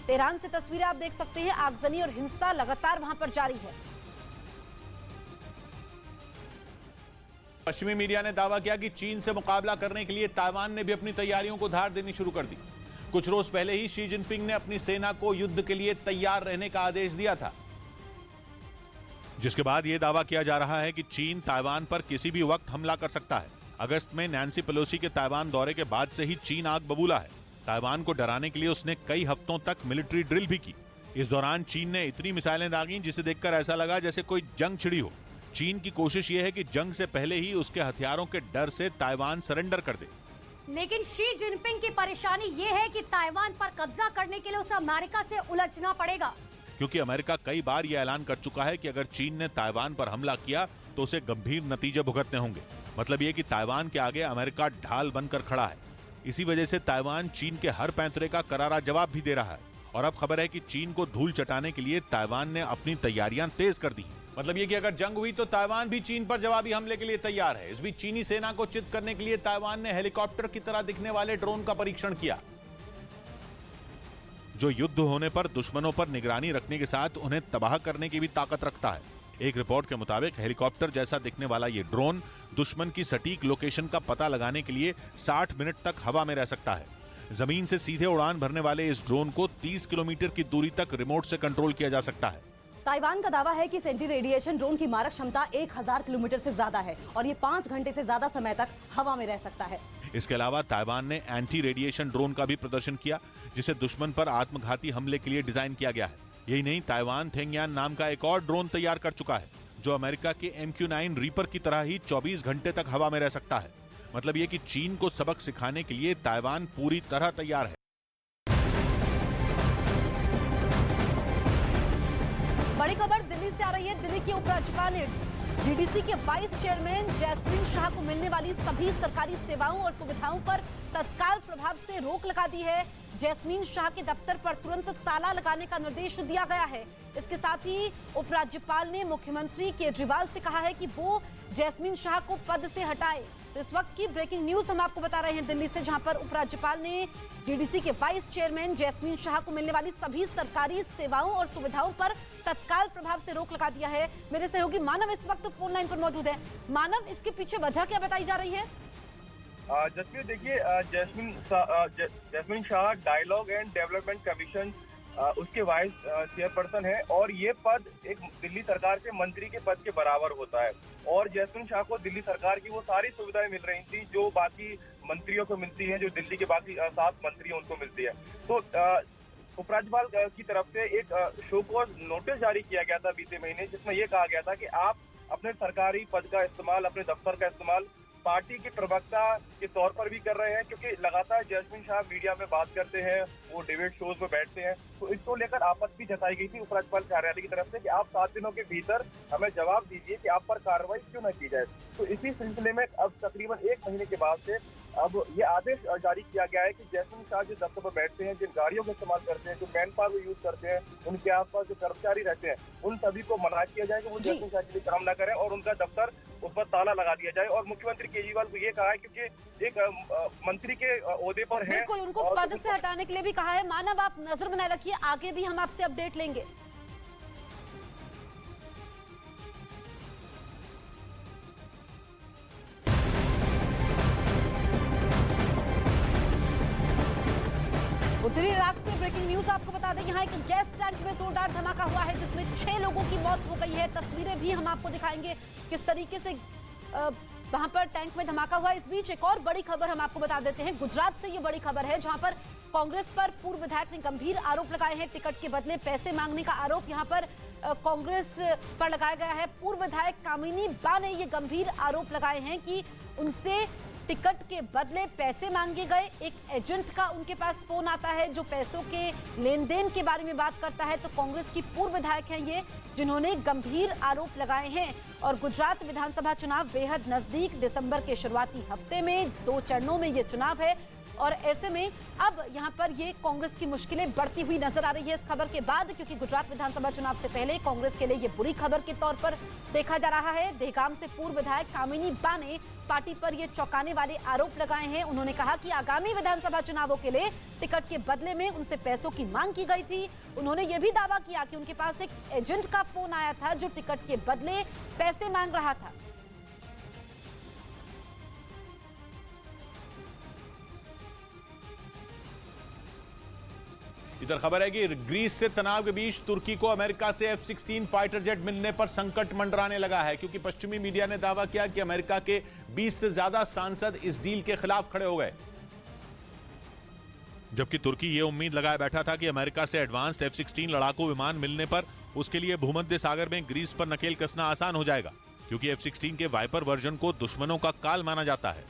तेहरान से तस्वीरें आप देख सकते हैं, आगजनी और हिंसा लगातार वहां पर जारी है। पश्चिमी मीडिया ने दावा किया कि चीन से मुकाबला करने के लिए ताइवान ने भी अपनी तैयारियों को धार देनी शुरू कर दी। कुछ रोज पहले ही शी जिनपिंग ने अपनी सेना को युद्ध के लिए तैयार रहने का आदेश दिया था, जिसके बाद यह दावा किया जा रहा है कि चीन ताइवान पर किसी भी वक्त हमला कर सकता है। अगस्त में नैन्सी पेलोसी के ताइवान दौरे के बाद से ही चीन आग बबूला है। ताइवान को डराने के लिए उसने कई हफ्तों तक मिलिट्री ड्रिल भी की। इस दौरान चीन ने इतनी मिसाइलें दागी जिसे देखकर ऐसा लगा जैसे कोई जंग छिड़ी हो। चीन की कोशिश यह है कि जंग से पहले ही उसके हथियारों के डर से ताइवान सरेंडर कर दे। लेकिन शी जिनपिंग की परेशानी ये है कि ताइवान पर कब्जा करने के लिए उसे अमेरिका से उलझना पड़ेगा, क्योंकि अमेरिका कई बार यह ऐलान कर चुका है कि अगर चीन ने ताइवान पर हमला किया तो उसे गंभीर नतीजे भुगतने होंगे। मतलब यह कि ताइवान के आगे अमेरिका ढाल बनकर खड़ा है। इसी वजह से ताइवान चीन के हर पैंतरे का करारा जवाब भी दे रहा है। और अब खबर है कि चीन को धूल चटाने के लिए ताइवान ने अपनी तैयारियां तेज कर दी। मतलब ये कि अगर जंग हुई तो ताइवान भी चीन पर जवाबी हमले के लिए तैयार है। इस बीच चीनी सेना को चित करने के लिए ताइवान ने हेलीकॉप्टर की तरह दिखने वाले ड्रोन का परीक्षण किया, जो युद्ध होने पर दुश्मनों पर निगरानी रखने के साथ उन्हें तबाह करने की भी ताकत रखता है। एक रिपोर्ट के मुताबिक हेलीकॉप्टर जैसा दिखने वाला ये ड्रोन दुश्मन की सटीक लोकेशन का पता लगाने के लिए 60 मिनट तक हवा में रह सकता है। जमीन से सीधे उड़ान भरने वाले इस ड्रोन को 30 किलोमीटर की दूरी तक रिमोट से कंट्रोल किया जा सकता है। ताइवान का दावा है कि इस एंटी रेडिएशन ड्रोन की मारक क्षमता 1000 किलोमीटर से ज्यादा है और ये 5 घंटे से ज्यादा समय तक हवा में रह सकता है। इसके अलावा ताइवान ने एंटी रेडिएशन ड्रोन का भी प्रदर्शन किया, जिसे दुश्मन पर आत्मघाती हमले के लिए डिजाइन किया गया है। यही नहीं, ताइवान थेंगयान नाम का एक और ड्रोन तैयार कर चुका है, जो अमेरिका के MQ-9 रीपर की तरह ही 24 घंटे तक हवा में रह सकता है। मतलब ये कि चीन को सबक सिखाने के लिए ताइवान पूरी तरह तैयार है। बड़ी खबर दिल्ली से आ रही है। दिल्ली के उपराज्यपाल ने डीडीसी के वाइस चेयरमैन जैस्मीन शाह को मिलने वाली सभी सरकारी सेवाओं और सुविधाओं पर तत्काल प्रभाव से रोक लगा दी है। जैस्मीन शाह के दफ्तर पर तुरंत ताला लगाने का निर्देश दिया गया है। इसके साथ ही उपराज्यपाल ने मुख्यमंत्री केजरीवाल से कहा है कि वो जैस्मीन शाह को पद से हटाए। तो इस वक्त की ब्रेकिंग न्यूज हम आपको बता रहे हैं दिल्ली से, जहां पर उपराज्यपाल ने डीडीसी के वाइस चेयरमैन जैस्मीन शाह को मिलने वाली सभी सरकारी सेवाओं और सुविधाओं पर तत्काल प्रभाव से रोक लगा दिया है। मेरे सहयोगी मानव इस वक्त फोन लाइन पर मौजूद है। मानव, इसके पीछे वजह क्या बताई जा रही है? जसवीर, देखिए, Jasmine Shah dialogue and development commission उसके वाइस चेयरपर्सन है और ये पद एक दिल्ली सरकार के मंत्री के पद के बराबर होता है। और जैस्मीन शाह को दिल्ली सरकार की वो सारी सुविधाएं मिल रही थी जो बाकी मंत्रियों को मिलती हैं, जो दिल्ली के बाकी 7 मंत्री हैं उनको मिलती है। तो उपराज्यपाल की तरफ से एक शो कॉज नोटिस जारी किया गया था बीते महीने, जिसमें यह कहा गया था कि आप अपने सरकारी पद का इस्तेमाल, अपने दफ्तर का इस्तेमाल पार्टी के प्रवक्ता के तौर पर भी कर रहे हैं, क्योंकि लगातार जैस्मीन शाह मीडिया में बात करते हैं, वो डिबेट शोज में बैठते हैं। तो इसको लेकर आपत्ति जताई गई थी उपराज्यपाल कार्यालय की तरफ से कि आप 7 दिनों के भीतर हमें जवाब दीजिए कि आप पर कार्रवाई क्यों न की जाए। तो इसी सिलसिले में अब तकरीबन 1 महीने के बाद से अब ये आदेश जारी किया गया है कि जैस्मीन शाह जिस दफ्तर पर बैठते हैं, जिन गाड़ियों का इस्तेमाल करते हैं, जो मैन पावर यूज करते हैं, उनके आसपास जो कर्मचारी रहते हैं, उन सभी को मना किया जाए कि वो जैस्मीन शाह के लिए काम न करें और उनका दफ्तर उस पर ताला लगा दिया जाए। और मुख्यमंत्री केजरीवाल को ये कहा है, क्योंकि एक मंत्री के ओहदे पर है, बिल्कुल उनको पद से हटाने के लिए भी कहा है। मानव, आप नजर बनाए रखिए, आगे भी हम आपसे अपडेट लेंगे। उत्तरी इलाक से ब्रेकिंग न्यूज आपको बता दें, यहाँ एक गैस टैंक में जोरदार धमाका हुआ है जिसमें 6 लोगों की मौत हो गई है। तस्वीरें भी हम आपको दिखाएंगे किस तरीके से वहां पर टैंक में धमाका हुआ। इस बीच एक और बड़ी खबर हम आपको बता देते हैं। गुजरात से ये बड़ी खबर है, जहां पर कांग्रेस पर पूर्व विधायक ने गंभीर आरोप लगाए हैं। टिकट के बदले पैसे मांगने का आरोप यहां पर कांग्रेस पर लगाया गया है। पूर्व विधायक कामिनी बा ने ये गंभीर आरोप लगाए हैं कि उनसे टिकट के बदले पैसे मांगे गए। एक एजेंट का उनके पास फोन आता है जो पैसों के लेन देन के बारे में बात करता है। तो कांग्रेस की पूर्व विधायक हैं ये, जिन्होंने गंभीर आरोप लगाए हैं। और गुजरात विधानसभा चुनाव बेहद नजदीक, दिसंबर के शुरुआती हफ्ते में 2 चरणों में ये चुनाव है और ऐसे में अब यहां पर ये कांग्रेस की मुश्किलें बढ़ती हुई नजर आ रही है इस खबर के बाद, क्योंकि गुजरात विधानसभा चुनाव से पहले कांग्रेस के लिए ये बुरी खबर के तौर पर देखा जा रहा है। देहगाम से पूर्व विधायक कामिनी बा ने पार्टी पर ये चौंकाने वाले आरोप लगाए हैं। उन्होंने कहा कि आगामी विधानसभा चुनावों के लिए टिकट के बदले में उनसे पैसों की मांग की गई थी। उन्होंने ये भी दावा किया कि उनके पास एक एजेंट का फोन आया था जो टिकट के बदले पैसे मांग रहा था। इधर खबर है कि ग्रीस से तनाव के बीच तुर्की को अमेरिका से F-16 फाइटर जेट मिलने पर संकट मंडराने लगा है, क्योंकि पश्चिमी मीडिया ने दावा किया कि अमेरिका के 20 से ज्यादा सांसद इस डील के खिलाफ खड़े हो गए। जबकि तुर्की ये उम्मीद लगाए बैठा था कि अमेरिका से एडवांस्ड F-16 लड़ाकू विमान मिलने पर उसके लिए भूमध्य सागर में ग्रीस पर नकेल कसना आसान हो जाएगा, क्योंकि F-16 के वाइपर वर्जन को दुश्मनों का काल माना जाता है।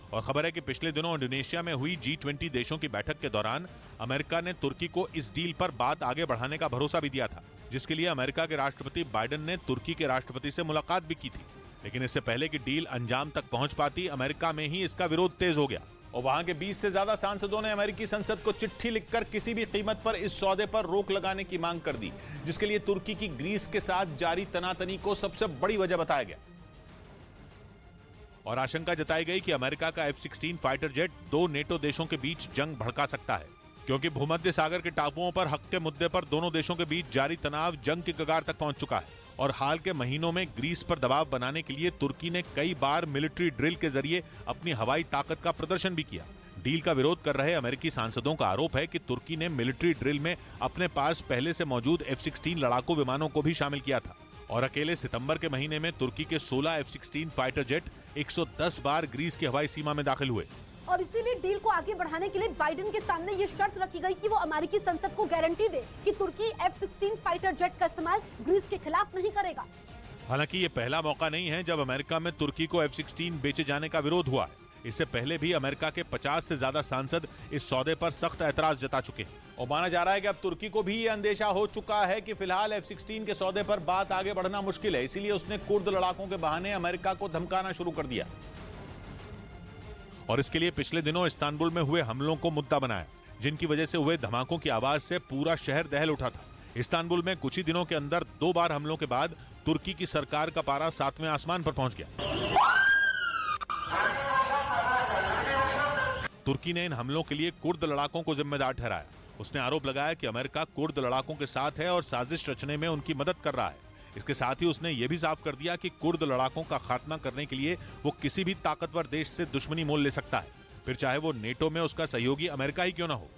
और खबर है कि पिछले दिनों इंडोनेशिया में हुई G20 देशों की बैठक के दौरान अमेरिका ने तुर्की को इस डील पर बात आगे बढ़ाने का भरोसा भी दिया था, जिसके लिए अमेरिका के राष्ट्रपति बाइडेन ने तुर्की के राष्ट्रपति से मुलाकात भी की थी। लेकिन इससे पहले कि डील अंजाम तक पहुंच पाती, अमेरिका में ही इसका विरोध तेज हो गया और वहां के 20 से ज्यादा सांसदों ने अमेरिकी संसद को चिट्ठी लिखकर किसी भी कीमत पर इस सौदे पर रोक लगाने की मांग कर दी, जिसके लिए तुर्की की ग्रीस के साथ जारी तनातनी को सबसे बड़ी वजह बताया गया। और आशंका जताई गई कि अमेरिका का F-16 फाइटर जेट 2 नेटो देशों के बीच जंग भड़का सकता है, क्योंकि भूमध्य सागर के टापुओं पर हक के मुद्दे पर दोनों देशों के बीच जारी तनाव जंग की कगार तक पहुंच चुका है। और हाल के महीनों में ग्रीस पर दबाव बनाने के लिए तुर्की ने कई बार मिलिट्री ड्रिल के जरिए अपनी हवाई ताकत का प्रदर्शन भी किया। डील का विरोध कर रहे अमेरिकी सांसदों का आरोप है कि तुर्की ने मिलिट्री ड्रिल में अपने पास पहले से मौजूद F-16 लड़ाकू विमानों को भी शामिल किया था और अकेले सितंबर के महीने में तुर्की के 16 F-16 फाइटर जेट 110 बार ग्रीस की हवाई सीमा में दाखिल हुए। और इसीलिए डील को आगे बढ़ाने के लिए बाइडेन के सामने ये शर्त रखी गई कि वो अमेरिकी संसद को गारंटी दे कि तुर्की F-16 फाइटर जेट का इस्तेमाल ग्रीस के खिलाफ नहीं करेगा। हालांकि ये पहला मौका नहीं है जब अमेरिका में तुर्की को F-16 बेचे जाने का विरोध हुआ है। इससे पहले भी अमेरिका के 50 से ज्यादा सांसद इस सौदे पर सख्त ऐतराज जता चुके हैं और माना जा रहा है कि अब तुर्की को भी ये अंदेशा हो चुका है कि फिलहाल F-16 के सौदे पर बात आगे बढ़ना मुश्किल है, इसीलिए उसने कुर्द लड़ाकों के बहाने अमेरिका को धमकाना शुरू कर दिया और इसके लिए पिछले दिनों इस्तांबुल में हुए हमलों को मुद्दा बनाया, जिनकी वजह से हुए धमाकों की आवाज से पूरा शहर दहल उठा था। इस्तांबुल में कुछ ही दिनों के अंदर 2 बार हमलों के बाद तुर्की की सरकार का पारा 7वें आसमान पर पहुंच गया। तुर्की ने इन हमलों के लिए कुर्द लड़ाकों को जिम्मेदार ठहराया। उसने आरोप लगाया कि अमेरिका कुर्द लड़ाकों के साथ है और साजिश रचने में उनकी मदद कर रहा है। इसके साथ ही उसने ये भी साफ कर दिया कि कुर्द लड़ाकों का खात्मा करने के लिए वो किसी भी ताकतवर देश से दुश्मनी मोल ले सकता है, फिर चाहे वो नेटो में उसका सहयोगी अमेरिका ही क्यों ना हो।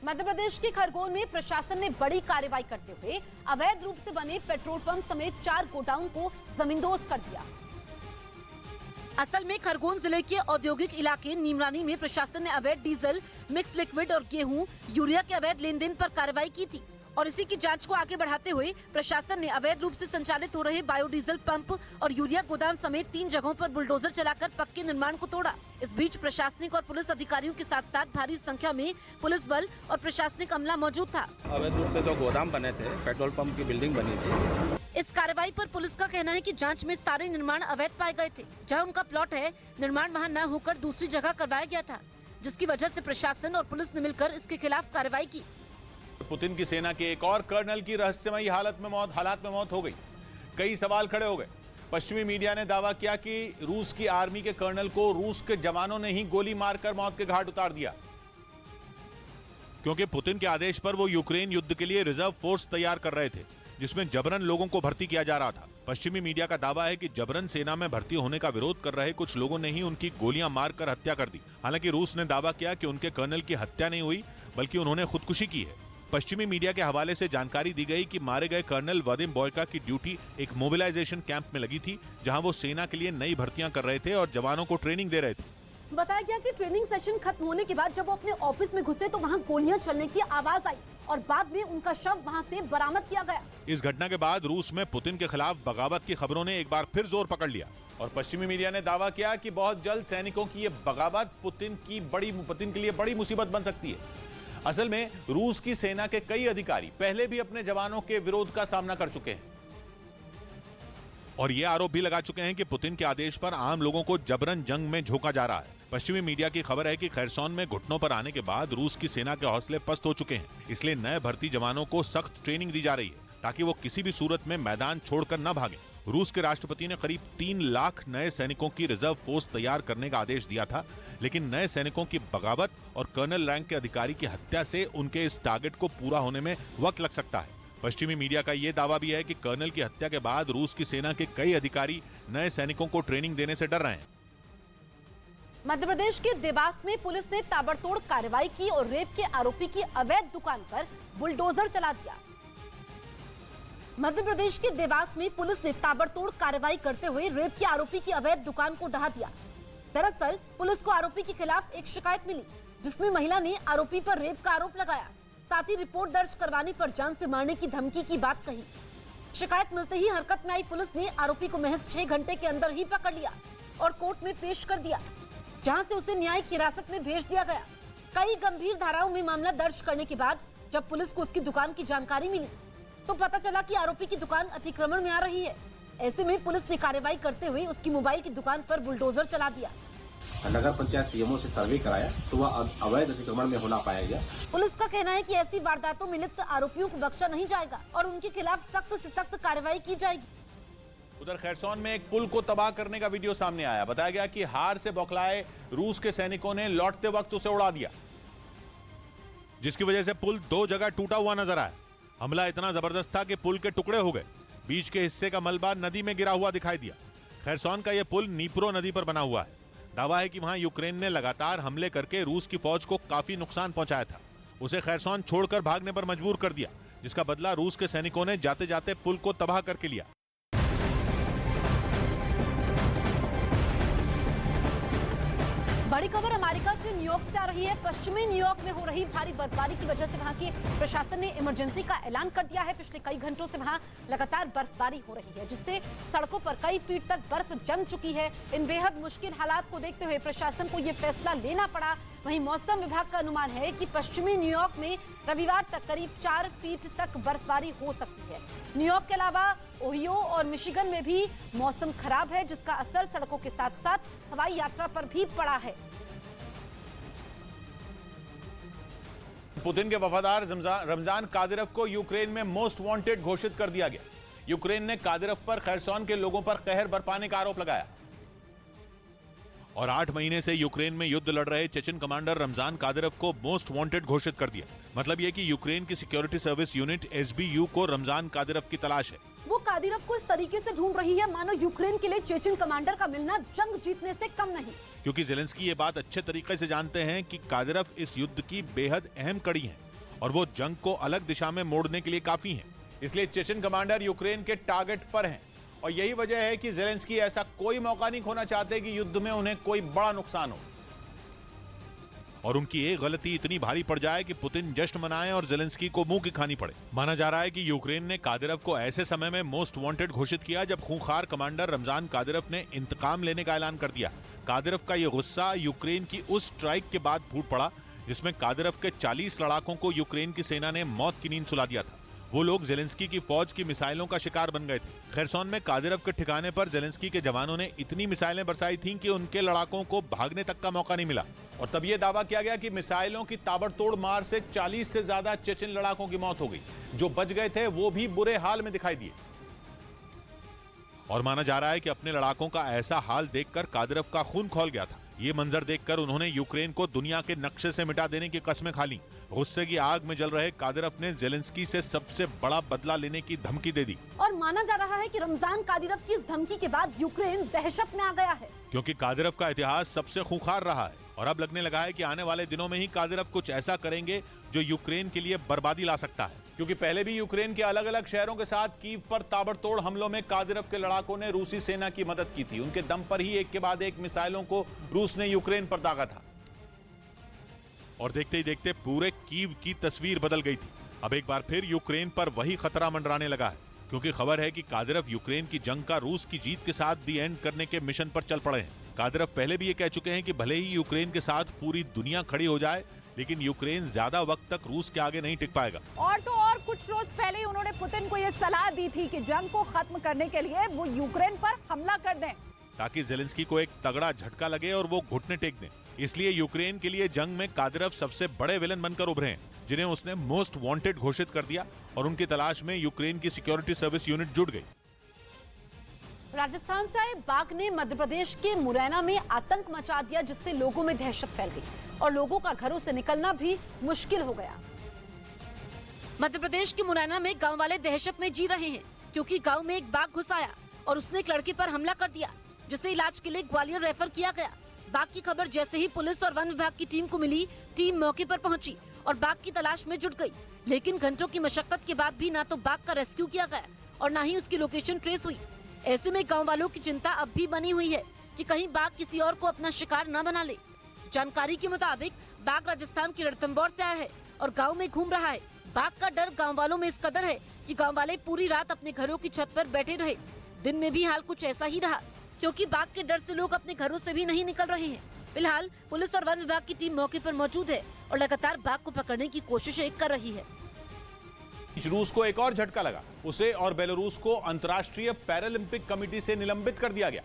मध्य प्रदेश के खरगोन में प्रशासन ने बड़ी कार्रवाई करते हुए अवैध रूप से बने पेट्रोल पंप समेत 4 गोडाउन को जमींदोज कर दिया। असल में खरगोन जिले के औद्योगिक इलाके नीमरानी में प्रशासन ने अवैध डीजल, मिक्स लिक्विड और गेहूं, यूरिया के अवैध लेन देन पर कार्रवाई की थी और इसी की जांच को आगे बढ़ाते हुए प्रशासन ने अवैध रूप से संचालित हो रहे बायोडीजल पंप और यूरिया गोदाम समेत 3 जगहों पर बुलडोजर चलाकर पक्के निर्माण को तोड़ा। इस बीच प्रशासनिक और पुलिस अधिकारियों के साथ साथ भारी संख्या में पुलिस बल और प्रशासनिक अमला मौजूद था। अवैध रूप से जो गोदाम बने थे, पेट्रोल पंप की बिल्डिंग बनी थी। इस कार्रवाई पर पुलिस का कहना है कि जांच में सारे निर्माण अवैध पाए गए थे। जहां उनका प्लॉट है, निर्माण वहां न होकर दूसरी जगह करवाया गया था, जिसकी वजह से प्रशासन और पुलिस ने मिलकर इसके खिलाफ कार्रवाई की। पुतिन की सेना के एक और कर्नल की रहस्यमयी हालत में मौत हो गई। कई सवाल खड़े हो गए। पश्चिमी मीडिया ने दावा किया कि रूस की आर्मी के कर्नल को रूस के जवानों ने ही गोली मारकर मौत के घाट उतार दिया, क्योंकि पुतिन के आदेश पर वो यूक्रेन युद्ध के लिए रिजर्व फोर्स तैयार कर रहे थे, जिसमें जबरन लोगों को भर्ती किया जा रहा था। पश्चिमी मीडिया का दावा है कि जबरन सेना में भर्ती होने का विरोध कर रहे कुछ लोगों ने ही उनकी गोलियां मारकर हत्या कर दी। हालांकि रूस ने दावा किया कि उनके कर्नल की हत्या नहीं हुई, बल्कि उन्होंने खुदकुशी की है। पश्चिमी मीडिया के हवाले से जानकारी दी गई कि मारे गए कर्नल वादिम बॉयका की ड्यूटी एक मोबिलाइजेशन कैंप में लगी थी, जहां वो सेना के लिए नई भर्तियां कर रहे थे और जवानों को ट्रेनिंग दे रहे थे। बताया गया कि ट्रेनिंग सेशन खत्म होने के बाद जब वो अपने ऑफिस में घुसे तो वहां गोलियां चलने की आवाज आई और बाद में उनका शव वहां से बरामद किया गया। इस घटना के बाद रूस में पुतिन के खिलाफ बगावत की खबरों ने एक बार फिर जोर पकड़ लिया और पश्चिमी मीडिया ने दावा किया कि बहुत जल्द सैनिकों की ये बगावत पुतिन के लिए बड़ी मुसीबत बन सकती है। असल में रूस की सेना के कई अधिकारी पहले भी अपने जवानों के विरोध का सामना कर चुके हैं और ये आरोप भी लगा चुके हैं कि पुतिन के आदेश पर आम लोगों को जबरन जंग में झोंका जा रहा है। पश्चिमी मीडिया की खबर है कि खैरसौन में घुटनों पर आने के बाद रूस की सेना के हौसले पस्त हो चुके हैं, इसलिए नए भर्ती जवानों को सख्त ट्रेनिंग दी जा रही है ताकि वो किसी भी सूरत में मैदान छोड़कर न भागें। रूस के राष्ट्रपति ने करीब 3 लाख नए सैनिकों की रिजर्व फोर्स तैयार करने का आदेश दिया था, लेकिन नए सैनिकों की बगावत और कर्नल रैंक के अधिकारी की हत्या से उनके इस टारगेट को पूरा होने में वक्त लग सकता है। पश्चिमी मीडिया का यह दावा भी है कि कर्नल की हत्या के बाद रूस की सेना के कई अधिकारी नए सैनिकों को ट्रेनिंग देने से डर रहे हैं। मध्य प्रदेश के देवास में पुलिस ने ताबड़तोड़ कार्रवाई की और रेप के आरोपी की अवैध दुकान पर बुलडोजर चला दिया। मध्य प्रदेश के देवास में पुलिस ने ताबड़तोड़ कार्रवाई करते हुए रेप के आरोपी की अवैध दुकान को ढहा दिया। दरअसल पुलिस को आरोपी के खिलाफ एक शिकायत मिली, जिसमें महिला ने आरोपी पर रेप का आरोप लगाया, साथ ही रिपोर्ट दर्ज करवाने पर जान से मारने की धमकी की बात कही। शिकायत मिलते ही हरकत में आई पुलिस ने आरोपी को महज 6 घंटे के अंदर ही पकड़ लिया और कोर्ट में पेश कर दिया, जहां से उसे न्यायिक हिरासत में भेज दिया गया। कई गंभीर धाराओं में मामला दर्ज करने के बाद जब पुलिस को उसकी दुकान की जानकारी मिली तो पता चला कि आरोपी की दुकान अतिक्रमण में आ रही है। ऐसे में पुलिस ने कार्रवाई करते हुए उसकी मोबाइल की दुकान पर बुलडोजर चला दिया। नगर पंचायत सीएमओ से सर्वे कराया तो वह अवैध अतिक्रमण में होना पाया गया। पुलिस का कहना है कि ऐसी वारदातों में लिप्त आरोपियों को बख्शा नहीं जाएगा और उनके खिलाफ सख्त से सख्त कार्रवाई की जाएगी। उधर खरसौन में एक पुल को तबाह करने का वीडियो सामने आया। बताया गया कि हार से बौखलाए रूस के सैनिकों ने लौटते वक्त उसे उड़ा दिया, जिसकी वजह से पुल 2 जगह टूटा हुआ नजर आया। हमला इतना जबरदस्त था कि पुल के टुकड़े हो गए। बीच के हिस्से का मलबा नदी में गिरा हुआ दिखाई दिया। खरसौन का यह पुल नीप्रो नदी पर बना हुआ है। दावा है कि वहां यूक्रेन ने लगातार हमले करके रूस की फौज को काफी नुकसान पहुंचाया था। उसे खरसौन छोड़कर भागने पर मजबूर कर दिया, जिसका बदला रूस के सैनिकों ने जाते जाते पुल को तबाह करके लिया। बड़ी खबर अमेरिका के न्यूयॉर्क से आ रही है। पश्चिमी न्यूयॉर्क में हो रही भारी बर्फबारी की वजह से वहां की प्रशासन ने इमरजेंसी का ऐलान कर दिया है। पिछले कई घंटों से वहां लगातार बर्फबारी हो रही है, जिससे सड़कों पर कई फीट तक बर्फ जम चुकी है। इन बेहद मुश्किल हालात को देखते हुए प्रशासन को ये फैसला लेना पड़ा। वहीं मौसम विभाग का अनुमान है कि पश्चिमी न्यूयॉर्क में रविवार तक करीब 4 फीट तक बर्फबारी हो सकती है। न्यूयॉर्क के अलावा ओहियो और मिशिगन में भी मौसम खराब है, जिसका असर सड़कों के साथ साथ हवाई यात्रा पर भी पड़ा है। पुतिन के वफादार रमजान कादिरव को यूक्रेन में मोस्ट वांटेड घोषित कर दिया गया। यूक्रेन ने कादिरव पर खरसौन के लोगों पर कहर बरपाने का आरोप लगाया और 8 महीने से यूक्रेन में युद्ध लड़ रहे चेचन कमांडर रमजान कादिरव को मोस्ट वांटेड घोषित कर दिया। मतलब यह कि यूक्रेन की सिक्योरिटी सर्विस यूनिट एसबीयू को रमजान कादिरव की तलाश है। वो कादिरव को इस तरीके से ढूंढ रही है मानो यूक्रेन के लिए चेचन कमांडर का मिलना जंग जीतने से कम नहीं। क्योंकि ज़ेलेंस्की ये बात अच्छे तरीके से जानते हैं कि कादिरव इस युद्ध की बेहद अहम कड़ी है और वो जंग को अलग दिशा में मोड़ने के लिए काफी हैं। इसलिए चेचन कमांडर यूक्रेन के टारगेट पर हैं और यही वजह है कि ज़ेलेंस्की ऐसा कोई मौका नहीं खोना चाहते कि युद्ध में उन्हें कोई बड़ा नुकसान हो और उनकी एक गलती इतनी भारी पड़ जाए कि पुतिन जश्न मनाए और ज़ेलेंस्की को मुंह की खानी पड़े। माना जा रहा है कि यूक्रेन ने कादिरव को ऐसे समय में मोस्ट वांटेड घोषित किया जब खूंखार कमांडर रमजान कादिरव ने इंतकाम लेने का ऐलान कर दिया। कादिरव का यह गुस्सा यूक्रेन की उस स्ट्राइक के बाद फूट पड़ा जिसमें कादिरव के 40 लड़ाकों को यूक्रेन की सेना ने मौत की नींद सुला दिया था। वो लोग ज़ेलेंस्की की फौज की मिसाइलों का शिकार बन गए थे। खरसौन में कादिरव के ठिकाने पर ज़ेलेंस्की के जवानों ने इतनी मिसाइलें बरसाई थीं कि उनके लड़ाकों को भागने तक का मौका नहीं मिला और तब ये दावा किया गया कि मिसाइलों की ताबड़तोड़ मार से 40 से ज्यादा चेचन लड़ाकों की मौत हो गई। जो बच गए थे वो भी बुरे हाल में दिखाई दिए और माना जा रहा है कि अपने लड़ाकों का ऐसा हाल देखकर कादिरव का खून खौल गया था। ये मंजर देखकर उन्होंने यूक्रेन को दुनिया के नक्शे से मिटा देने की कस्में खा ली। गुस्से की आग में जल रहे कादिरव ने ज़ेलेंस्की से सबसे बड़ा बदला लेने की धमकी दे दी और माना जा रहा है कि रमजान कादिरव की इस धमकी के बाद यूक्रेन दहशत में आ गया है, क्योंकि कादिरव का इतिहास सबसे खूंखार रहा है और अब लगने लगा है कि आने वाले दिनों में ही कादिरव कुछ ऐसा करेंगे जो यूक्रेन के लिए बर्बादी ला सकता है। क्योंकि पहले भी यूक्रेन के अलग अलग शहरों के साथ कीव पर ताबड़तोड़ हमलों में कादिरव के लड़ाकों ने रूसी सेना की मदद की थी। उनके दम पर ही एक के बाद एक मिसाइलों को रूस ने यूक्रेन पर दागा था और देखते ही देखते पूरे कीव की तस्वीर बदल गई थी। अब एक बार फिर यूक्रेन पर वही खतरा मंडराने लगा है, क्योंकि खबर है कि कादिरव यूक्रेन की जंग का रूस की जीत के साथ दी एंड करने के मिशन पर चल पड़े हैं। कादिरव पहले भी ये कह चुके हैं कि भले ही यूक्रेन के साथ पूरी दुनिया खड़ी हो जाए, लेकिन यूक्रेन ज्यादा वक्त तक रूस के आगे नहीं टिक पाएगा। और तो और कुछ रोज पहले ही उन्होंने पुतिन को यह सलाह दी थी कि जंग को खत्म करने के लिए वो यूक्रेन पर हमला कर दें, ताकि ज़ेलेंस्की को एक तगड़ा झटका लगे और वो घुटने टेक दें। इसलिए यूक्रेन के लिए जंग में कादिरव सबसे बड़े विलन बनकर उभरे हैं, जिन्हें उसने मोस्ट वांटेड घोषित कर दिया और उनकी तलाश में यूक्रेन की सिक्योरिटी सर्विस यूनिट जुट गई। राजस्थान से आए बाघ ने मध्य प्रदेश के मुरैना में आतंक मचा दिया, जिससे लोगों में दहशत फैल गई और लोगों का घरों से निकलना भी मुश्किल हो गया। मध्य प्रदेश के मुरैना में गांव वाले दहशत में जी रहे हैं, क्योंकि गांव में एक बाघ घुस आया और उसने एक लड़के पर हमला कर दिया, जिसे इलाज के लिए ग्वालियर रेफर किया गया। बाघ की खबर जैसे ही पुलिस और वन विभाग की टीम को मिली, टीम मौके पर पहुंची और बाघ की तलाश में जुट गई। लेकिन घंटों की मशक्कत के बाद भी ना तो बाघ का रेस्क्यू किया गया और ना ही उसकी लोकेशन ट्रेस हुई। ऐसे में गाँव वालों की चिंता अब भी बनी हुई है कि कहीं बाघ किसी और को अपना शिकार न बना ले। जानकारी के मुताबिक बाघ राजस्थान के रणथंभौर से आया है और गांव में घूम रहा है। बाघ का डर गांव वालों में इस कदर है कि गांव वाले पूरी रात अपने घरों की छत पर बैठे रहे। दिन में भी हाल कुछ ऐसा ही रहा, क्योंकि बाघ के डर से लोग अपने घरों से भी नहीं निकल रहे हैं। फिलहाल पुलिस और वन विभाग की टीम मौके पर मौजूद है और लगातार बाघ को पकड़ने की कोशिशें कर रही है। रूस को एक और झटका लगा, उसे और बेलारूस को अंतर्राष्ट्रीय पैरालंपिक कमेटी से निलंबित कर दिया गया।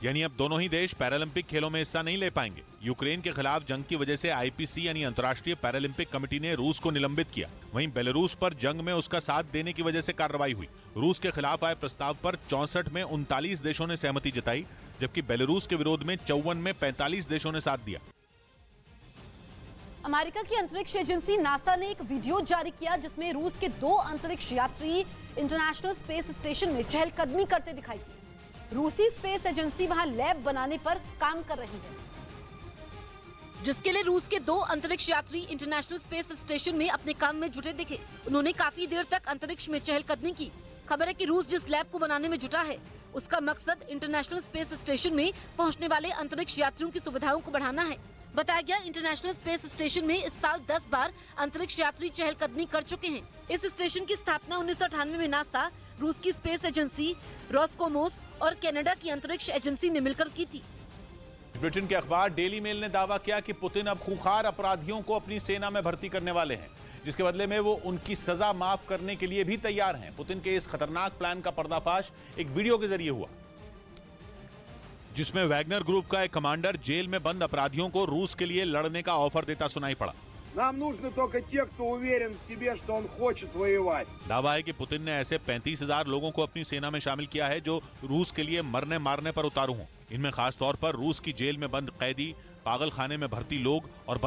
यानी अब दोनों ही देश पैरालंपिक खेलों में हिस्सा नहीं ले पाएंगे। यूक्रेन के खिलाफ जंग की वजह से आईपीसी यानी अंतर्राष्ट्रीय पैरालंपिक कमेटी ने रूस को निलंबित किया। वहीं बेलारूस पर जंग में उसका साथ देने की वजह से कार्रवाई हुई। रूस के खिलाफ आए प्रस्ताव पर 64 में 39 देशों ने सहमति जताई, जबकि बेलारूस के विरोध में 54 में 45 देशों ने साथ दिया। अमेरिका की अंतरिक्ष एजेंसी नासा ने एक वीडियो जारी किया जिसमें रूस के 2 अंतरिक्ष यात्री इंटरनेशनल स्पेस स्टेशन में चहलकदमी करते दिखाई दिए। रूसी स्पेस एजेंसी वहां लैब बनाने पर काम कर रही है, जिसके लिए रूस के 2 अंतरिक्ष यात्री इंटरनेशनल स्पेस स्टेशन में अपने काम में जुटे दिखे। उन्होंने काफी देर तक अंतरिक्ष में चहलकदमी की। खबर है कि रूस जिस लैब को बनाने में जुटा है, उसका मकसद इंटरनेशनल स्पेस स्टेशन में पहुंचने वाले अंतरिक्ष यात्रियों की सुविधाओं को बढ़ाना है। बताया गया इंटरनेशनल स्पेस स्टेशन में इस साल 10 बार अंतरिक्ष यात्री चहलकदमी कर चुके हैं। इस स्टेशन की स्थापना 1998 में नासा, रूस की स्पेस एजेंसी रोस्कोमोस और कनाडा की अंतरिक्ष एजेंसी ने मिलकर की थी। ब्रिटेन के अखबार डेली मेल ने दावा किया कि पुतिन अब खूंखार अपराधियों को अपनी सेना में भर्ती करने वाले हैं, जिसके बदले में वो उनकी सजा माफ करने के लिए भी तैयार हैं। पुतिन के इस खतरनाक प्लान का पर्दाफाश एक वीडियो के जरिए हुआ, जिसमें वैगनर ग्रुप का एक कमांडर जेल में बंद अपराधियों को रूस के लिए लड़ने का ऑफर देता सुनाई पड़ा। Нам нужны только те, кто उверен в себе, что он хочет воевать. दावा है कि पुतिन ने ऐसे 35,000 लोगों को अपनी सेना में शामिल किया है जो रूस के लिए मरने मारने पर उतारू हों। इनमें खास तौर पर रूस की जेल में बंद कैदी, पागल खाने में भर्ती लोग और